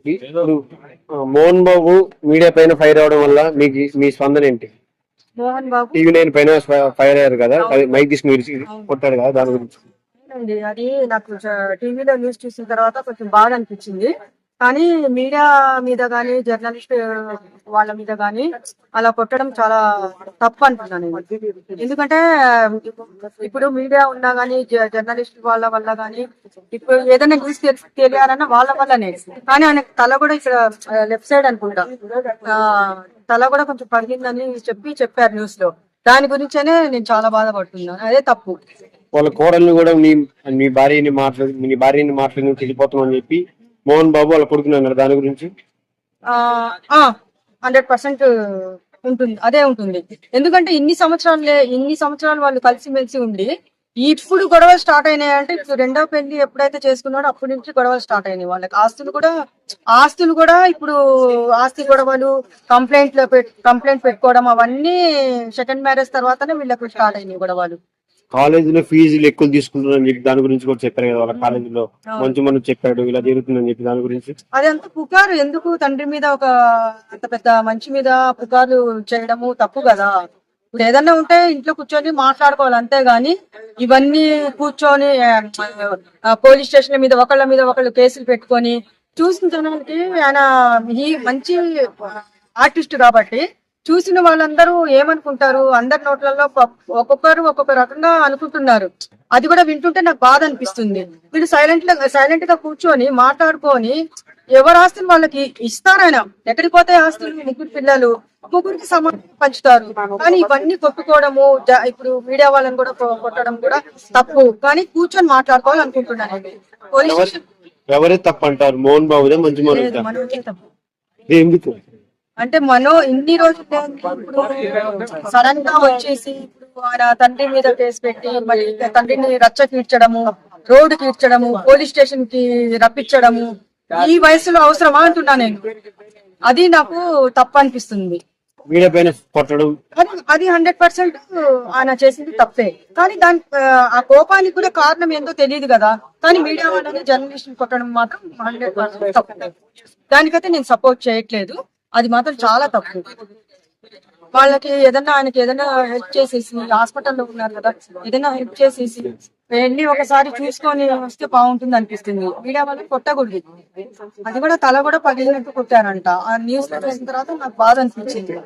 ఇప్పుడు మోహన్ బాబు మీడియా పైన ఫైర్ అవడం వల్ల మీకు మీ స్పందన ఏంటి? మోహన్ బాబు టీవీ 9 పైన ఫైర్ అయ్యారు కదా, మైక్ తీసుకుని కొట్టాడు కదా, దాని గురించి. అండి అది నాకు టీవీలో న్యూస్ చూసిన తర్వాత కొంచెం బాగా అనిపించింది. కానీ మీడియా మీద కానీ జర్నలిస్ట్ వాళ్ళ మీద కానీ అలా కొట్టడం చాలా తప్పు అంటున్నాను నేను. ఎందుకంటే ఇప్పుడు మీడియా ఉన్నా కానీ జర్నలిస్ట్ వాళ్ళ వల్ల కానీ ఇప్పుడు ఏదైనా న్యూస్ తెలియాలన్నా వాళ్ళ వల్లనే. కానీ ఆయన తల కూడా ఇక్కడ లెఫ్ట్ సైడ్ అనుకుంటా ఆ, తల కూడా కొంచెం పగిలిందని చెప్పారు న్యూస్ లో. దాని గురించేనే నేను చాలా బాధపడుతున్నాను. అదే తప్పు. వాళ్ళ కోడల్ని కూడా నీ భార్యని మాట్లాడి నువ్వు వెళ్ళిపోతామని చెప్పి మోహన్ బాబు వాళ్ళ కొడుకుని అన్నారు, దాని గురించి. 100% ఉంటుంది, అదే ఉంటుంది. ఎందుకంటే ఇన్ని సంవత్సరాలు వాళ్ళు కలిసిమెలిసి ఉండి ఇప్పుడు గొడవలు స్టార్ట్ అయినాయి అంటే ఇప్పుడు రెండో పెళ్లి ఎప్పుడైతే చేసుకున్నాడో అప్పటి నుంచి గొడవలు స్టార్ట్ అయినాయి. వాళ్ళకి ఆస్తులు కూడా ఇప్పుడు ఆస్తి గొడవలు కంప్లైంట్ పెట్టుకోవడం అవన్నీ సెకండ్ మ్యారేజ్ తర్వాతనే వీళ్ళకి స్టార్ట్ అయినాయి గొడవలు. కాలేజీలో ఫీజులు ఎక్కువ తీసుకుంటున్నారని చెప్పి దాని గురించి కూడా చెప్పారు కదా, వాళ్ళ కాలేజీలో మంచి మనం చెప్పాడు ఇలా జరుగుతుందని చెప్పి దాని గురించి. అదంతా పుకారు. ఎందుకు తండ్రి మీద అంత పెద్ద మనిషి మీద పుకార్లు చేయడము తప్పు కదా. ఇప్పుడు ఏదన్నా ఉంటే ఇంట్లో కూర్చొని మాట్లాడుకోవాలి, అంతేగాని ఇవన్నీ కూర్చొని పోలీస్ స్టేషన్ల మీద ఒకళ్ళు కేసులు పెట్టుకొని చూసిన జనానికి ఆయన ఈ మంచి ఆర్టిస్ట్ కాబట్టి చూసిన వాళ్ళందరూ ఏమనుకుంటారు, అందరి నోట్లలో ఒక్కొక్కరు ఒక్కొక్క రకంగా అనుకుంటున్నారు. అది కూడా వింటుంటే నాకు బాధ అనిపిస్తుంది. వీళ్ళు సైలెంట్ గా కూర్చొని మాట్లాడుకొని ఎవరు ఆస్తులు వాళ్ళకి ఇస్తారైనా. ఎక్కడికి పోతే ఆస్తులు ముగ్గురికి సమానం పంచుతారు. కానీ ఇవన్నీ కొట్టుకోవడము ఇప్పుడు మీడియా వాళ్ళని కూడా కొట్టడం కూడా తప్పు. కానీ కూర్చొని మాట్లాడుకోవాలి అనుకుంటున్నాను. పోలీస్ ఎవరే తప్పు అంటారు? మోహన్ బాబుదే మంచి తప్పు. ఎందుకు అంటే ఇన్ని రోజులు సడన్ గా వచ్చేసి ఇప్పుడు ఆయన తండ్రి మీద కేసు పెట్టి మళ్ళీ తండ్రిని రచ్చకీడ్చడము, రోడ్డు కీడ్చడము, పోలీస్ స్టేషన్ కి రప్పించడము ఈ వయసులో అవసరమా అంటున్నా నేను. అది నాకు తప్పు అనిపిస్తుంది. మీడియా పైన కొట్టడం అది 100% ఆయన చేసింది తప్పే. కానీ ఆ కోపానికి కూడా కారణం ఏందో తెలియదు కదా. కానీ మీడియా వాళ్ళని జర్నలిస్ట్ కొట్టడం మాత్రం 100% తప్పు. దానికైతే నేను సపోర్ట్ చేయట్లేదు. అది మాత్రం చాలా తప్పు. వాళ్ళకి ఆయనకి ఏదైనా హెల్ప్ చేసేసి, హాస్పిటల్లో ఉన్నారు కదా, ఏదైనా హెల్ప్ చేసేసి వెళ్ళి ఒకసారి చూసుకొని వస్తే బాగుంటుంది అనిపిస్తుంది. మీడియా వాళ్ళకి కొట్టకూడదు. అది కూడా తల కూడా పగిలినట్టు కొట్టారంట. ఆ న్యూస్ లో చూసిన తర్వాత నాకు బాధ అనిపించింది.